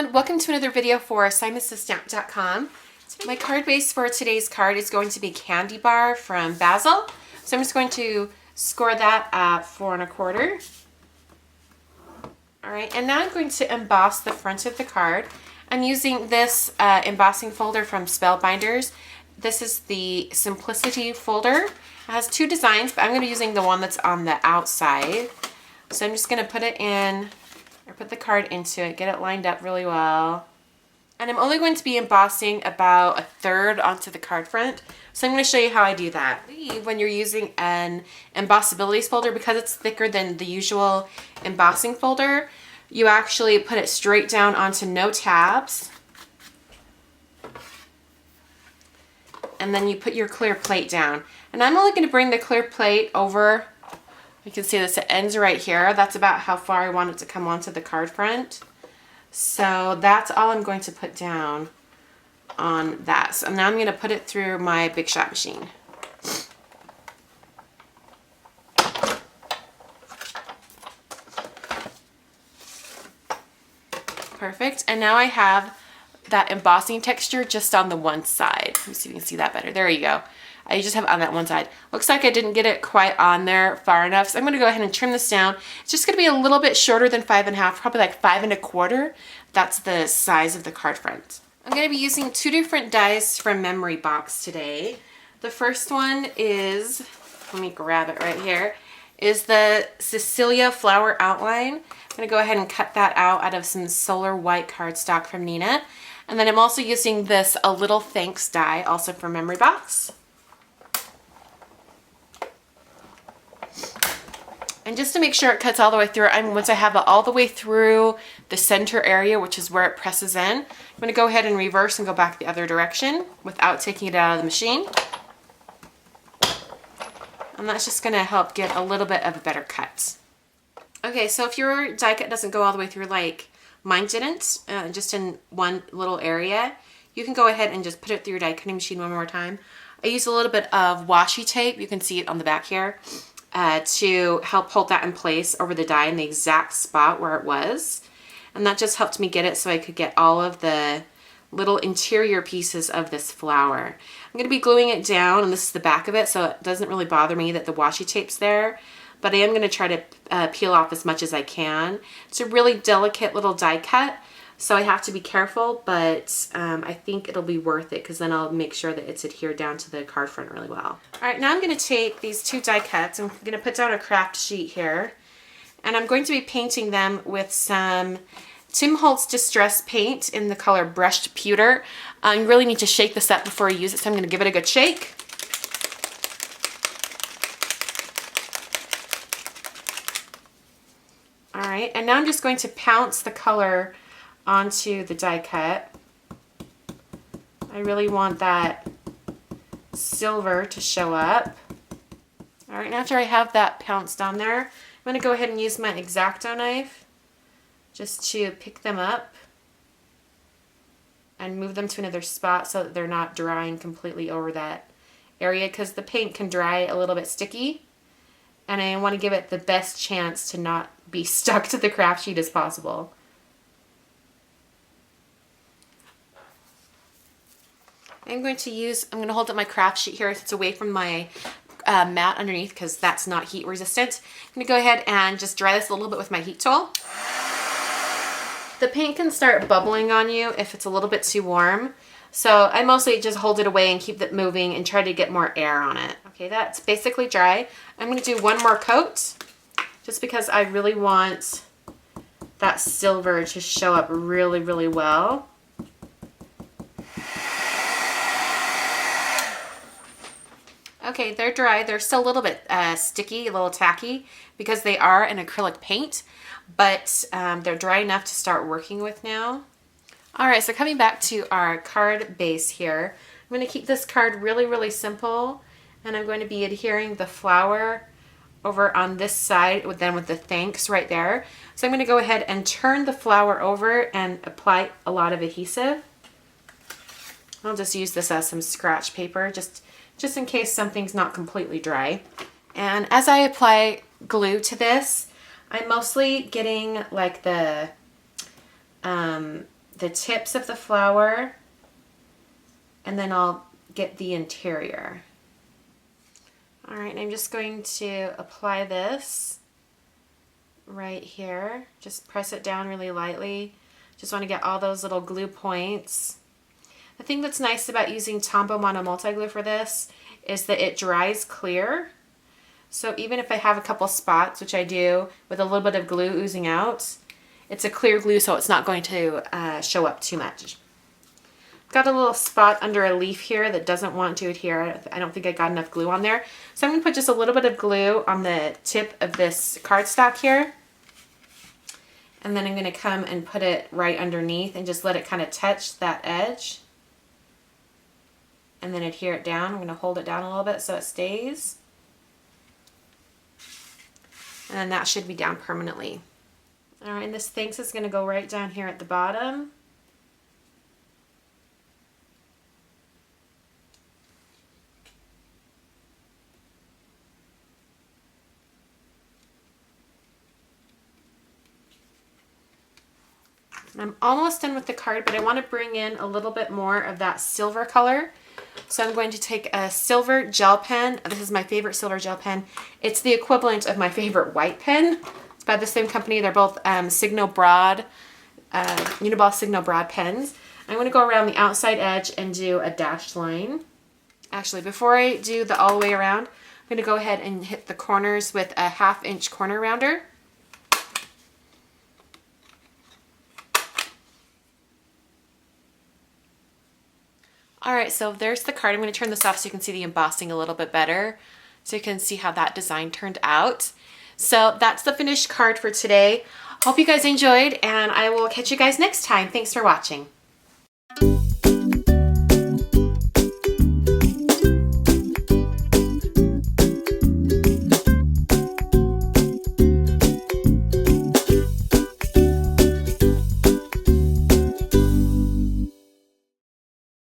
everyone, welcome to another video for assignmentsstamp.com. My card base for today's card is going to be Candy Bar from Basil. So I'm just going to score that at 4 1/4. Alright, and now I'm going to emboss the front of the card. I'm using this embossing folder from Spellbinders. This is the Simplicity folder. It has two designs, but I'm going to be using the one that's on the outside. So I'm just going to put it in, or put the card into it, get it lined up really well. And I'm only going to be embossing about 1/3 onto the card front. So I'm going to show you how I do that. When you're using an embossabilities folder, because it's thicker than the usual embossing folder, you actually put it straight down onto no tabs. And then you put your clear plate down. And I'm only going to bring the clear plate over. You can see this, it ends right here. That's about how far I want it to come onto the card front. So that's all I'm going to put down on that. So now I'm going to put it through my Big Shot machine. Perfect. And now I have that embossing texture just on the one side. Let me see if you can see that better. There you go. I just have it on that one side. Looks like I didn't get it quite on there far enough, so I'm going to go ahead and trim this down. It's just going to be a little bit shorter than 5 1/2, probably like 5 1/4. That's the size of the card front. I'm going to be using two different dies from Memory Box today. The first one is, let me grab it right here, is the Cecilia Flower Outline. I'm going to go ahead and cut that out of some Solar White cardstock from Nina. And then I'm also using this A Little Thanks die, also from Memory Box. And just to make sure it cuts all the way through, once I have it all the way through the center area, which is where it presses in, I'm going to go ahead and reverse and go back the other direction without taking it out of the machine. And that's just going to help get a little bit of a better cut. Okay, so if your die cut doesn't go all the way through like mine didn't, just in one little area, you can go ahead and just put it through your die cutting machine one more time. I use a little bit of washi tape, you can see it on the back here, to help hold that in place over the die in the exact spot where it was. And that just helped me get it so I could get all of the little interior pieces of this flower. I'm going to be gluing it down, and this is the back of it, so it doesn't really bother me that the washi tape's there. But I am going to try to peel off as much as I can. It's a really delicate little die cut, so I have to be careful, but I think it'll be worth it because then I'll make sure that it's adhered down to the card front really well. All right, now I'm going to take these two die cuts. I'm going to put down a craft sheet here, and I'm going to be painting them with some Tim Holtz Distress Paint in the color Brushed Pewter. You really need to shake this up before you use it, so I'm going to give it a good shake. All right, and now I'm just going to pounce the color onto the die cut. I really want that silver to show up. All right, and after I have that pounced on there, I'm going to go ahead and use my X-Acto knife just to pick them up and move them to another spot so that they're not drying completely over that area, because the paint can dry a little bit sticky, and I want to give it the best chance to not be stuck to the craft sheet as possible. I'm going to hold up my craft sheet here so it's away from my mat underneath, because that's not heat resistant. I'm going to go ahead and just dry this a little bit with my heat tool. The paint can start bubbling on you if it's a little bit too warm. So I mostly just hold it away and keep it moving and try to get more air on it. Okay, that's basically dry. I'm going to do one more coat just because I really want that silver to show up really, really well. Okay, they're dry. They're still a little bit sticky, a little tacky, because they are an acrylic paint, but they're dry enough to start working with now. All right, so coming back to our card base here, I'm going to keep this card really, really simple, and I'm going to be adhering the flower over on this side with the thanks right there. So I'm going to go ahead and turn the flower over and apply a lot of adhesive. I'll just use this as some scratch paper, just in case something's not completely dry. And as I apply glue to this, I'm mostly getting like the the tips of the flower, and then I'll get the interior. All right, and I'm just going to apply this right here. Just press it down really lightly. Just want to get all those little glue points. The thing that's nice about using Tombow Mono Multi-Glue for this is that it dries clear. So even if I have a couple spots, which I do, with a little bit of glue oozing out, it's a clear glue, so it's not going to show up too much. Got a little spot under a leaf here that doesn't want to adhere. I don't think I got enough glue on there. So I'm going to put just a little bit of glue on the tip of this cardstock here. And then I'm going to come and put it right underneath and just let it kind of touch that edge. And then adhere it down. I'm going to hold it down a little bit so it stays. And then that should be down permanently. All right, and this thanks is going to go right down here at the bottom. I'm almost done with the card, but I want to bring in a little bit more of that silver color. So I'm going to take a silver gel pen. This is my favorite silver gel pen. It's the equivalent of my favorite white pen. It's by the same company. They're both Signo Broad, Uniball Signo Broad pens. I'm going to go around the outside edge and do a dashed line. Actually, before I do the all the way around, I'm going to go ahead and hit the corners with a 1/2 inch corner rounder. All right, so there's the card. I'm going to turn this off so you can see the embossing a little bit better, so you can see how that design turned out. So that's the finished card for today. Hope you guys enjoyed, and I will catch you guys next time. Thanks for watching.